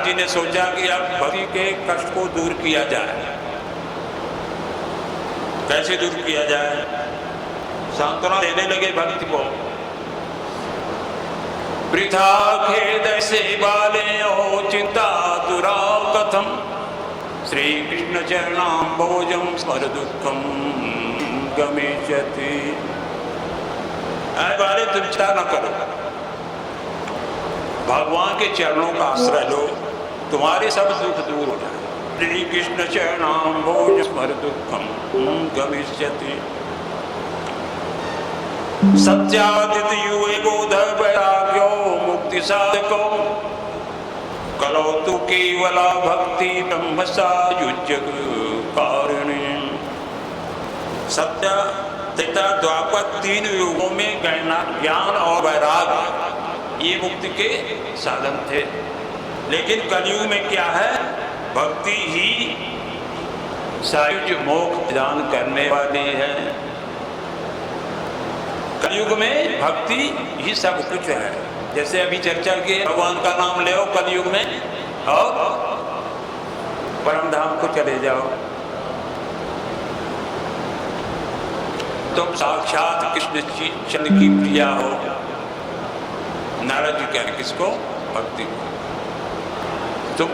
जी ने सोचा कि अब भक्ति के कष्ट को दूर किया जाए। कैसे दूर किया जाए? सांत्वना देने लगे भक्ति को। वृथा खेद से बाले हो चिंता दुरा कथम, श्री कृष्ण चरणाम्बोजम स्मर दुखम गमिष्यति। बारे तुम चिंता न करो, भगवान के चरणों का आश्रय लो, तुम्हारे सब दुख दूर हो जाए। श्री कृष्ण चरणाम्बोज स्मर दुखम गमिष्यति। सत्यादित युवे बोध वैराग्यो मुक्ति साधको, कलौतु केवला भक्ति ब्रह्म सायुज्य कारिणी। सत्य त्रेता द्वापर 3 युगों में ज्ञान और वैराग्य ये मुक्ति के साधन थे। लेकिन कलयुग में क्या है? भक्ति ही सायुज्य मोक्ष प्रदान करने वाली है। कलयुग में भक्ति ही सब कुछ है। जैसे अभी चर्चा की, भगवान का नाम ले कलयुग में और परम धाम को चले जाओ। तुम साक्षात कृष्ण चंद्र की प्रिया हो। नारद जी कह रहे किसको? भक्ति को। तुम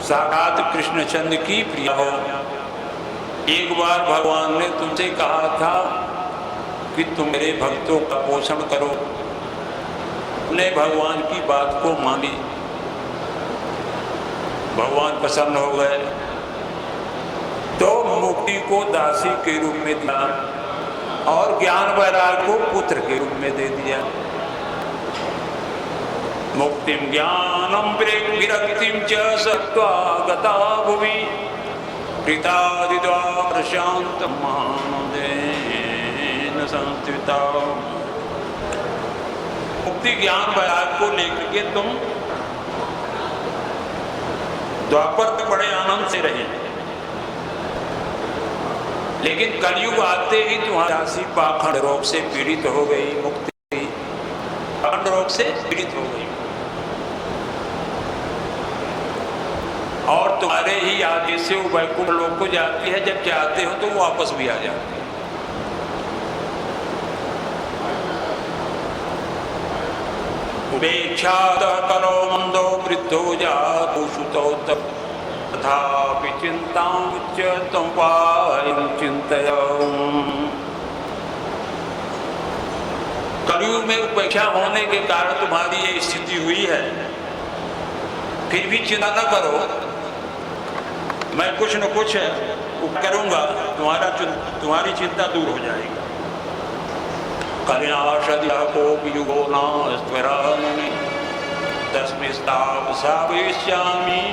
साक्षात कृष्ण चंद्र की प्रिया हो। एक बार भगवान ने तुमसे कहा था कि तुम मेरे भक्तों का पोषण करो। तुमने भगवान की बात को मानी, भगवान प्रसन्न हो गए, तो मुक्ति को दासी के रूप में दिया और ज्ञान वैराग्य को पुत्र के रूप में दे दिया। मुक्तिम ज्ञानम विरक्तिम च सत्त्वा गता भुवि, प्रीतादिद्वार शांतम महानदेन संस्थिता। मुक्ति ज्ञान वैराग्य को लेकर के तुम द्वापर में बड़े आनंद से रहे, लेकिन कलयुग आते ही तुम्हारी दासी पाखंड रोग से पीड़ित हो गई। मुक्ति पाखंड रोग से पीड़ित हो गई और तुम्हारे ही आगे से वो वैकुंठ लोक को जाती है। जब जाते हो तो वो वापस भी आ जाती है। उपेक्षातः करो मंदो वृद्धो जातु सुतो तथापि चिंतां उच्यतं वायं चिन्तयम्। कलयुग में उपेक्षा होने के कारण तुम्हारी ये स्थिति हुई है, फिर भी चिंता न करो, मैं कुछ न कुछ करूंगा, तुम्हारी चिंता दूर हो जाएगी। कलिनाशदिह कोपि युगो न स्मरामि, तस्मिस्तावसा भविष्यामि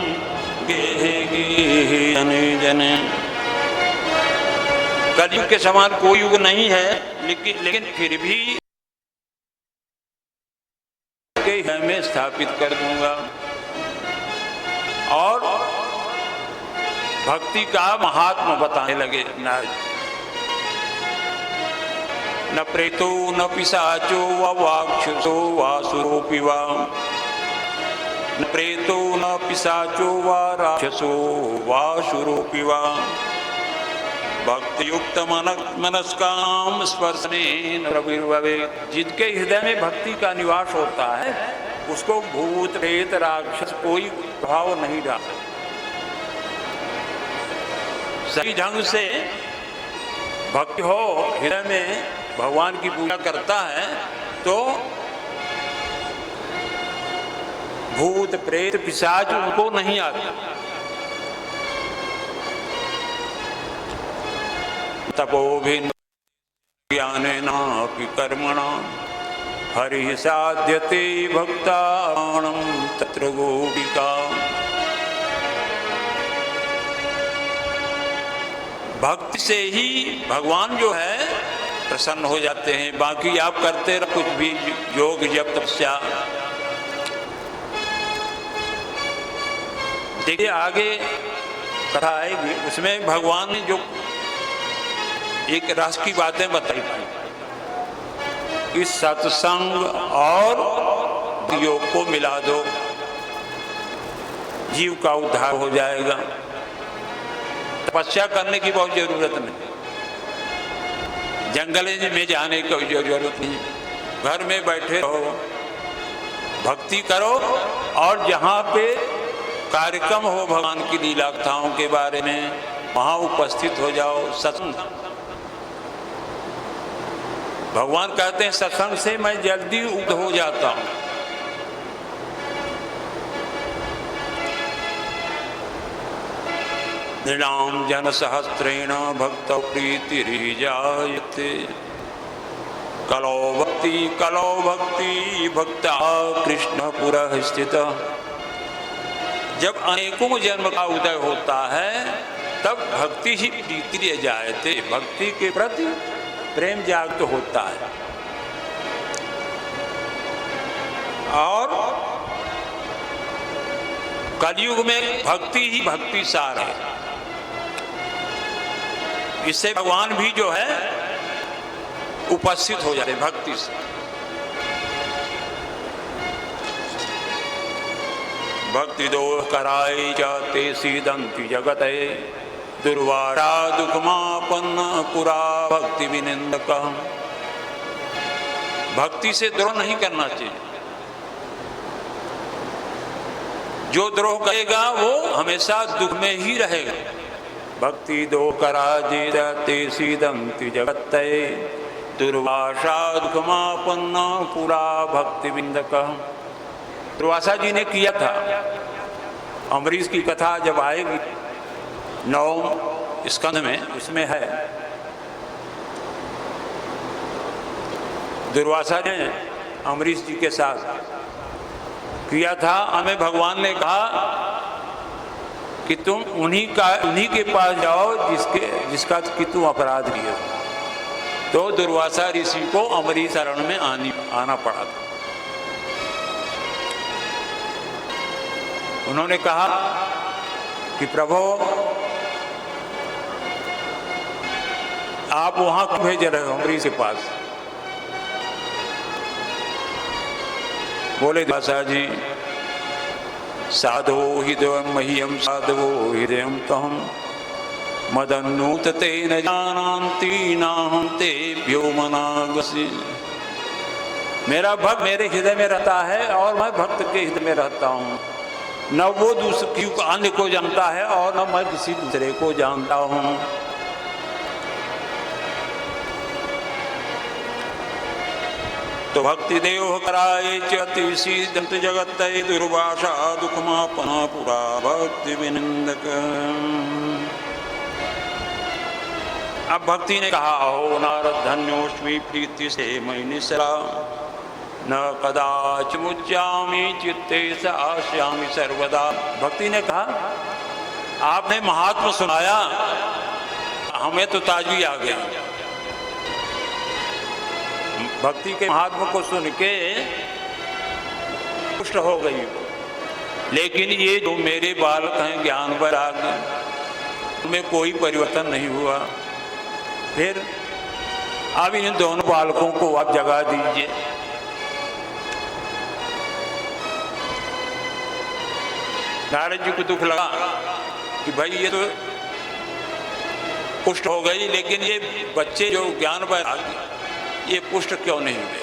गेहे गेहे जने जने। कलयुग के समान कोई युग नहीं है, लेकिन फिर भी मैं स्थापित कर दूंगा। और भक्ति का महात्मा बताने लगे। न प्रेतो न पिशाचो व वाक्षसो वासुरोऽपि वा, न प्रेतो न पिशाचो व राक्षसो वासुरोऽपि वा, भक्तियुक्त मनस्काम स्पर्शनेन रविर्भवेत्। जिनके हृदय में भक्ति का निवास होता है उसको भूत प्रेत राक्षस कोई भाव नहीं डाल सकता। सही ढंग से भक्ति हो, हृदय में भगवान की पूजा करता है तो भूत प्रेत पिशाच उनको नहीं आते। तपोभिज्ञानेनापि कर्मणा हरिः साध्यते भक्तानां तत्र गोपिका। भक्ति से ही भगवान जो है प्रसन्न हो जाते हैं। बाकी आप करते रहो कुछ भी, योग जप तपस्या। देखिए आगे कथा आएगी, उसमें भगवान ने जो एक रस की बातें बताई थी, इस सत्संग और योग को मिला दो। जीव का उद्धार हो जाएगा। तपस्या करने की बहुत जरूरत नहीं, जंगल में जाने की कोई जरूरत नहीं, घर में बैठे रहो, भक्ति करो, और जहाँ पे कार्यक्रम हो भगवान की लीला कथाओं के बारे में वहाँ उपस्थित हो जाओ। सत्संग, भगवान कहते हैं सत्संग से मैं जल्दी उठ हो जाता हूँ। नृणाम जन सहस्रेण भक्त प्रीतिर्जायते कलो भक्ति भक्ता कृष्ण पुरः स्थित। जब अनेकों जन्म का उदय होता है तब भक्ति ही प्रीति जायते, भक्ति के प्रति प्रेम जागृत होता है। और कलयुग में भक्ति ही भक्ति सार है। इससे भगवान भी जो है उपस्थित हो जाते भक्ति से। भक्ति दो कराई जाते सीदंती जगत दुर्वारा दुखमापन्न पुरा भक्ति विनिंदक। भक्ति से द्रोह नहीं करना चाहिए, जो द्रोह करेगा वो हमेशा दुख में ही रहेगा। भक्ति दो कराजे जाते सीदंती जगत दुर्वासा दुखमापन्न पुरा भक्ति विनिंदक। दुर्वासा जी ने किया था। अम्बरीश की कथा जब आएगी 9 स्कंध में, उसमें है दुर्वासा ने अम्बरीश जी के साथ किया था। हमें भगवान ने कहा कि तुम उन्हीं के पास जाओ जिसका कि तुम अपराध किए हो। तो दुर्वासा ऋषि को अम्बरीश शरण में आना पड़ा था। उन्होंने कहा कि प्रभु आप वहां क्यों भेज रहे हो अम्बरीश के पास? बोले दासा जी, साधो हृदय मह्यम साधवो हृदय तम मदन्नूत ते न जानन्ति नाहं तेभ्यो मनागसि। मेरा भक्त मेरे हृदय में रहता है और मैं भक्त के हृदय में रहता हूँ। न वो दूसरे अन्य को जानता है और न मैं किसी दूसरे को जानता हूँ। तो भक्ति देव कराए चति सीदंत जगत दुर्वासा दुखमापना पुरा भक्ति विनिंदक। अब भक्ति ने कहा, हो नारद धन्योस्मि प्रीति से मैं निसरा न कदाच मुच्चामि चित्ते स आश्यामि सर्वदा। भक्ति ने कहा आपने महात्मा सुनाया, हमें तो ताजगी आ गई। भक्ति के महात्मा को सुन के पुष्ट हो गई। लेकिन ये जो मेरे बालक हैं ज्ञान वैराग्य, उनमें कोई परिवर्तन नहीं हुआ। फिर अब इन दोनों बालकों को आप जगा दीजिए। नारद जी को दुख लगा कि भाई ये तो पुष्ट हो गई, लेकिन ये बच्चे जो ज्ञान वैराग्य ये पुष्ट क्यों नहीं हुए?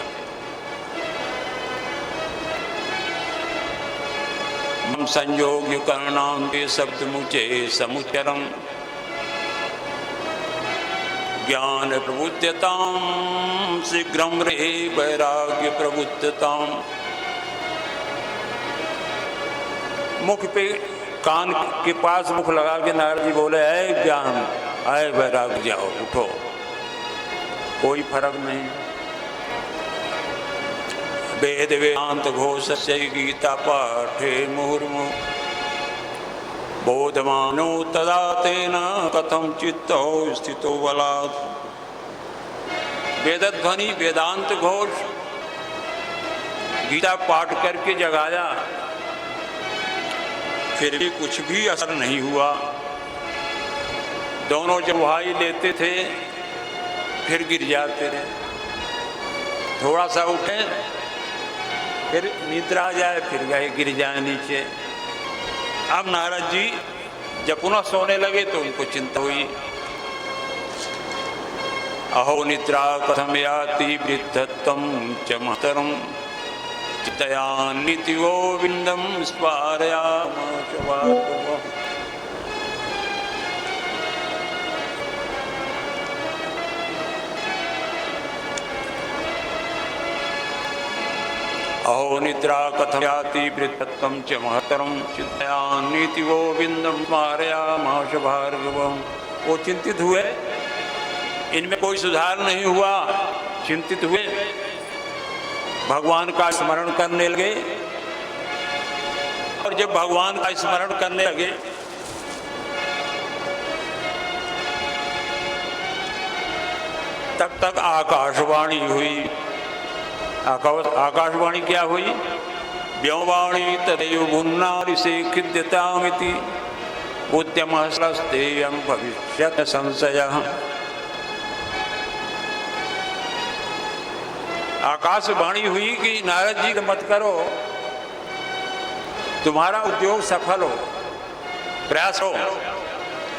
हम संयोग करणाम के शब्द मुचे समुचरम ज्ञान प्रबुद्धताम शीघ्रम रे वैराग्य प्रबुद्धताम। मुख पे कान के पास मुख लगा के नारद जी बोले, है ज्ञान, है वैराग्य, जाओ उठो, कोई फर्क नहीं। वेद वेदांत घोष से गीता पाठे मुहुर्मु बोधमानो तदा तेन कथम चित्तो स्थितो बलात्। वेदध्वनि वेदांत घोष गीता पाठ करके जगाया, फिर भी कुछ भी असर नहीं हुआ। दोनों जब भाई लेते थे फिर गिर जाते रहे, थोड़ा सा उठे फिर निद्रा आ जाए फिर गए गिर जाए नीचे। अब नारद जी जब पुनः सोने लगे तो उनको चिंता हुई। अहो निद्रा कथम याति वृद्धत्वं च महतरं चितयान्निति गोविंदं स्मारयामः। अहो निद्रा कथम याति वृद्धत्वं च महतरं चितयान्निति गोविंदं स्मारयामः भार्गवम्। वो चिंतित हुए, इनमें कोई सुधार नहीं हुआ, चिंतित हुए, भगवान का स्मरण करने लगे। और जब भगवान का स्मरण करने लगे तब तक आकाशवाणी हुई। आकाशवाणी क्या हुई? व्योवाणी तदेव मुन्नारिसे खिद्यतामिति उद्यमस्तेयं भविष्यत् संशयः। आकाशवाणी हुई कि नारद जी मत करो, तुम्हारा उद्योग सफल हो, प्रयास हो,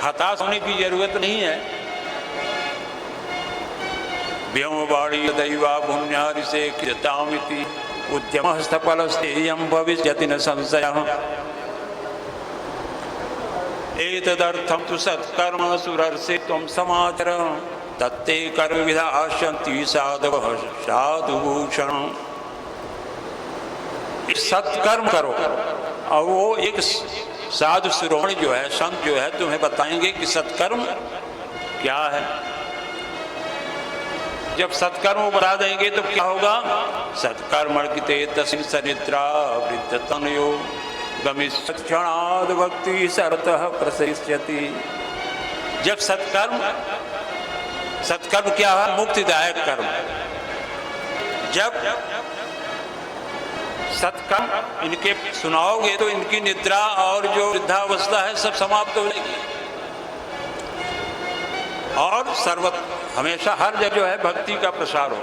हताश होने की जरूरत नहीं है। व्योमवाणी दैवा पुण्यारिसे कृतामिति उद्यमः सफलस्तेयं भविष्यति न संशयः। एतदर्थं तु सत्कर्म सुरर्षे त्वं समाचर तत्ते कर्मविधास्यन्ति साधवः साधुभूषण। सत्कर्म करो और वो एक साधु शिरोमणि जो है, संत जो है, तुम्हें बताएंगे कि सत्कर्म क्या है। जब सत्कर्म बता देंगे तो क्या होगा? सत्कर्मणिते तस्मिन् सनिद्रा वृद्धतनयो गमिष्यक्षणाद् भक्ति सरतः प्रसरिष्यति। जब सत्कर्म क्या है? मुक्तिदायक कर्म। जब सत्कर्म इनके सुनाओगे तो इनकी निद्रा और जो वृद्धावस्था है सब समाप्त हो जाएगी और सर्वत्र हमेशा हर जगह जो है भक्ति का प्रसार हो।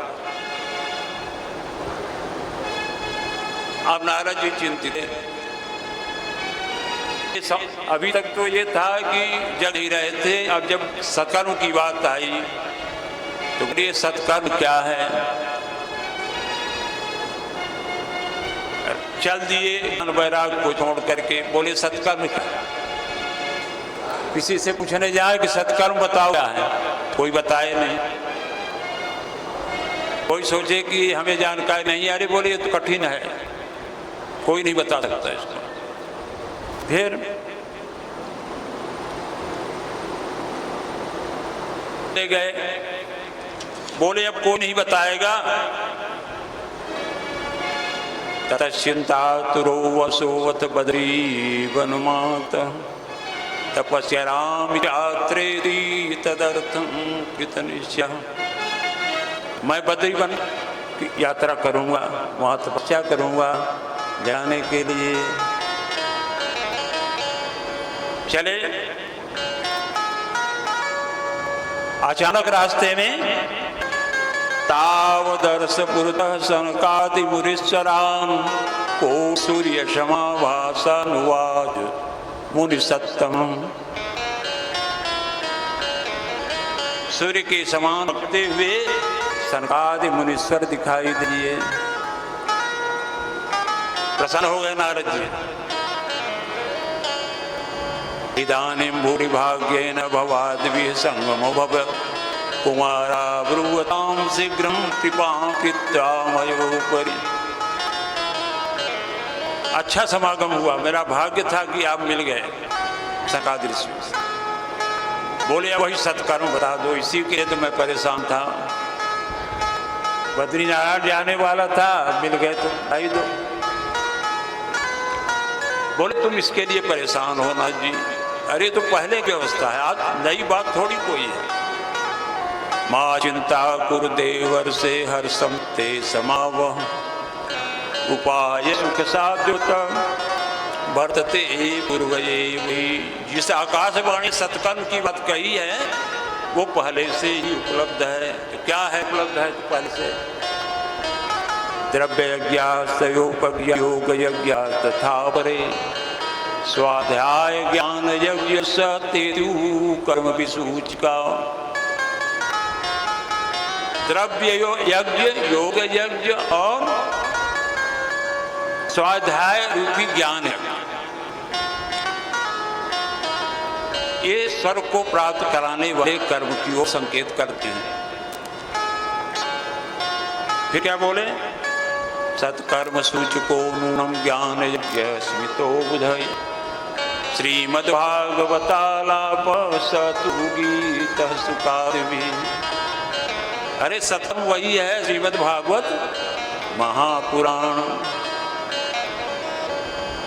अब नारद जी चिंतित है। अभी तक तो ये था कि जग ही रहे थे, अब जब सत्कर्म की बात आई तो ये सत्कर्म क्या है? चल दिए वैराग को छोड़ करके, बोले सत्कर्म क्या? किसी से पूछने जाए कि सत्कर्म बताओ क्या है, कोई बताए नहीं। कोई सोचे कि हमें जानकारी नहीं, अरे बोले ये तो कठिन है, कोई नहीं बता सकता इसको। फिर ले गए, बोले अब कोई नहीं बताएगा। ततश्चिंतातुरो वसोवत बद्री वनमात तपस्या राम यात्रेति तदर्थं कृतनिश्चयः। मैं बद्री वन की यात्रा करूंगा, वहां तपस्या करूंगा जाने के लिए। चले, अचानक रास्ते में तावदर्श पुरतः सनकादि मुनीश्वरान् को सूर्य समाभासानुवाद मुनि सत्तम। सूर्य के समान होते हुए सनकादि मुनीश्वर दिखाई दिए। प्रसन्न हो गए नारद जी। इदानीं भूरि भाग्येन भवाद्भिः संगमो भव कुमारा ब्रुवतां शीघ्रं कृपां कृत्वा मयोपरि। अच्छा समागम हुआ, मेरा भाग्य था कि आप मिल गए सनकादि ऋषि। बोले वही सत्कर्म बता दो, इसी के लिए तो मैं परेशान था। बद्रीनारायण जाने वाला था, मिल गए तो आई दो। बोले तुम इसके लिए परेशान हो ना जी, अरे तो पहले की अवस्था है, आज नई बात थोड़ी कोई है। माँ चिंता कुरु देवर से हर समते समावह उपाय सुख साध्योता वर्तते पूर्वये वही। जिस आकाशवाणी सत्कर्म की बात कही है वो पहले से ही उपलब्ध है। तो क्या है उपलब्ध है? तो पहले से द्रव्य यज्ञ योग यज्ञ तथा परे स्वाध्याय ज्ञान यज्ञ सतेतु कर्म विसूचिका। द्रव्य यज्ञ, योग यज्ञ और स्वाध्याय रूपी ज्ञान यज्ञ, ये स्वर्ग को प्राप्त कराने वाले कर्म की ओर संकेत करते हैं। फिर क्या बोले? सत्कर्म सूचको नूनम ज्ञान यज्ञ स्मितो बुधय श्रीमद्भागवतालाप सतु गीत सुकादि। अरे सत्कर्म वही है श्रीमद्भागवत महापुराण,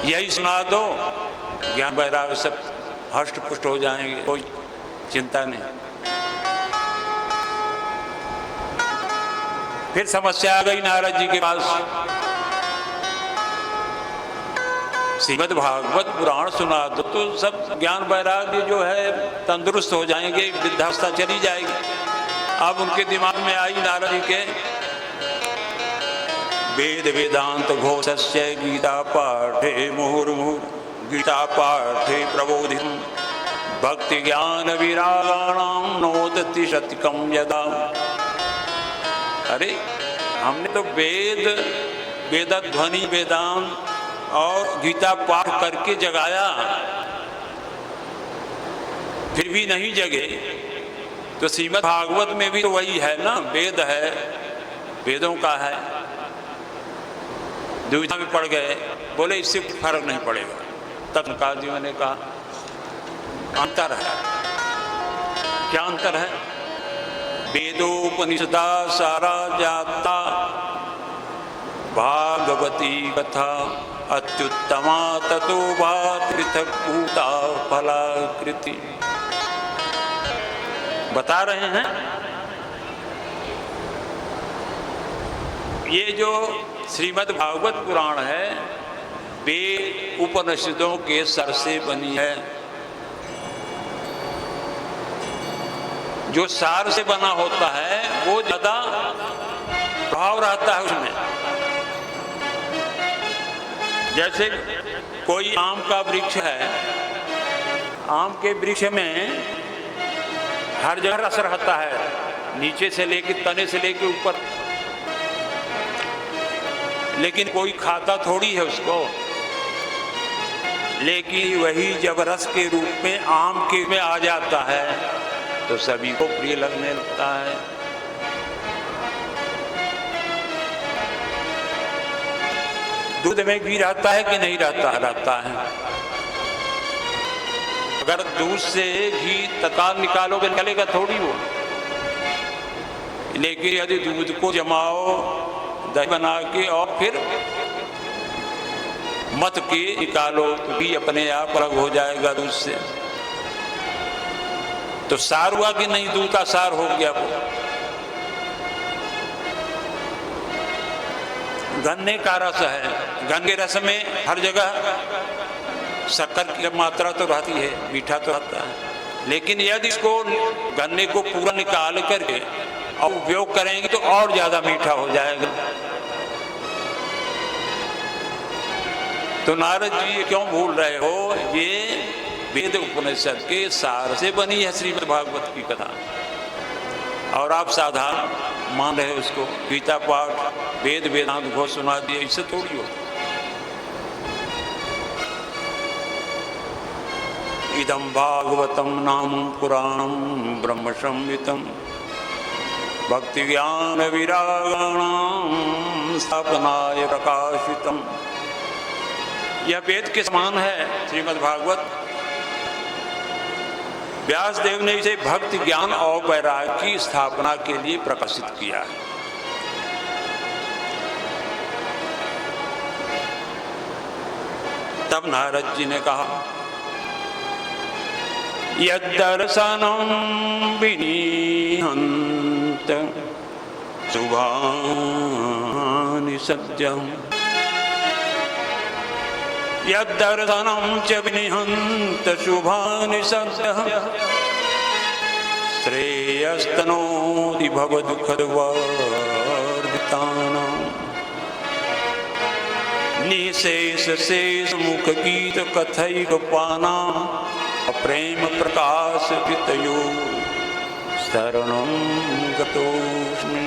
यही सुना दो, ज्ञान वैराग्य सब हष्ट पुष्ट हो जाएंगे, कोई चिंता नहीं। फिर समस्या आ गई नारद जी के पास, श्रीमद् भागवत पुराण सुना दो तो सब ज्ञान वैराग्य जो है तंदुरुस्त हो जाएंगे, वृद्धावस्था चली जाएगी। अब उनके दिमाग में आई नारद जी के, वेद वेदांत घोषस्य गीता पाठे मुहुर्मुहुः गीता पाठे प्रबोधित भक्ति ज्ञान विरागाणां नोदति शतकं यदा। अरे हमने तो वेद ध्वनि वेदांत और गीता पाठ करके जगाया, फिर भी नहीं जगे। तो श्रीमद् भागवत में भी तो वही है ना, वेद है, वेदों का है। दुविधा में पड़ गए, बोले इससे फर्क नहीं पड़ेगा। तब कादियों ने कहा अंतर है। क्या अंतर है? वेदोपनिषदा सारा जाता भागवती कथा अत्युत्तमा ततो वा पृथक भूता फलाकृति। बता रहे हैं ये जो श्रीमद् भागवत पुराण है वे उपनिषदों के सर से बनी है। जो सार से बना होता है वो ज्यादा प्रभाव रहता है उसमें। जैसे कोई आम का वृक्ष है, आम के वृक्ष में हर जगह रस रहता है, नीचे से लेके तने से लेके ऊपर, लेकिन कोई खाता थोड़ी है उसको। लेकिन वही जब रस के रूप में आम के में आ जाता है तो सभी को प्रिय लगने लगता है। दूध में घी रहता है कि नहीं रहता? रहता है। अगर दूध से घी तत्काल निकालोगे निकलेगा थोड़ी वो। लेकिन यदि दूध को जमाओ दही बना के और फिर मत के निकालो तो भी अपने आप अलग हो जाएगा दूध से। तो सार हुआ कि नहीं? दूध का सार हो गया वो। गन्ने का रस है, गन्ने रस में हर जगह शक्कर की मात्रा तो रहती है, मीठा तो रहता है। लेकिन यदि इसको गन्ने को पूरा निकाल करके और उपयोग करेंगे तो और ज्यादा मीठा हो जाएगा। तो नारद जी ये क्यों भूल रहे हो? ये वेद उपनिषद के सार से बनी है श्रीमद् भागवत की कथा, और आप साधारण मान रहे हो उसको। गीता पाठ वेद वेदांत घोष सुना दिए, इससे थोड़ी हो। इदं भागवतम नाम पुराणं ब्रह्म संहितं भक्ति ज्ञान विरागाणां स्थापनाय प्रकाशितम्। यह वेद के समान है श्रीमद् भागवत। व्यास देव ने इसे भक्ति ज्ञान और वैराग्य की स्थापना के लिए प्रकाशित किया है। तब नारद जी ने कहा यद्दर्शनं विनिहन्त शुभानि सत्यम् यद्दर्शनं च विनिहन्त शुभानि सत्यम् श्रेयस्तनोति भवदुःखदवर्धितानां निशेष शेष मुख गीत कथई पाना प्रेम प्रकाश पितयो शरणं गतोस्मि।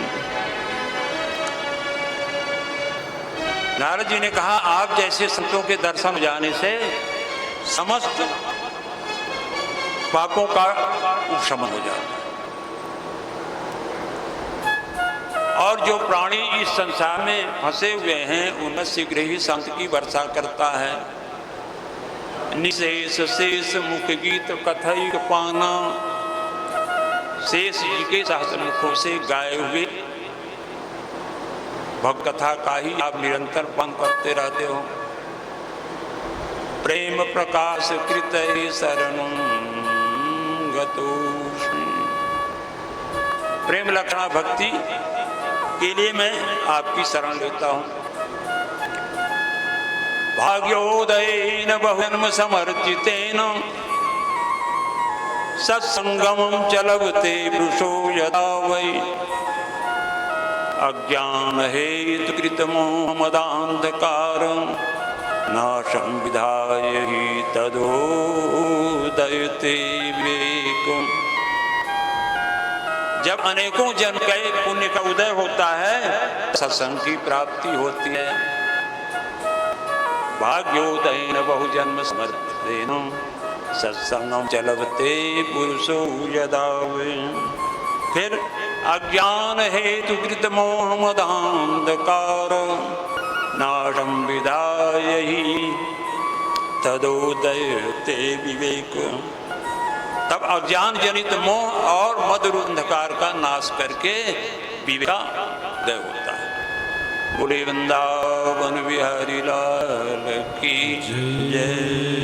नारद जी ने कहा, आप जैसे संतों के दर्शन जाने से समस्त पापों का उपशमन हो जाता है। और जो प्राणी इस संसार में फंसे हुए हैं उनमें शीघ्र ही संत की वर्षा करता है। निशेष शेष मुख गीत कथई पाना, शेष जी के सहस्र मुखों से गाए हुए भक्त कथा का ही आप निरंतर पान करते रहते हो। प्रेम प्रकाश कृत शरणं गतोस्मि। प्रेम लक्षणा भक्ति के लिए मैं आपकी शरण लेता हूं। भाग्योदयेन बहुजन्म समर्चितेन सत्संगमं च लभते वृषो यदा वै अज्ञान हेतु कृत मोहमदान्धकारं नाशं विधाय हि तदोदयते विवेकम्। जब अनेकों जन्म के पुण्य का उदय होता है, सत्संग की प्राप्ति होती है। भाग्योदयेन बहुजन्म समर्थितेन सत्संगं च लभते पुरुषो यदा वै। फिर अज्ञान हेतु कृत मोहमदान्धकार नाशं विधाय हि तदोदयते विवेक। तब अज्ञान जनित मोह और मद अंधकार का नाश करके विवेक का उदय होता है। बोले वृंदावन बिहारी लाल की जय।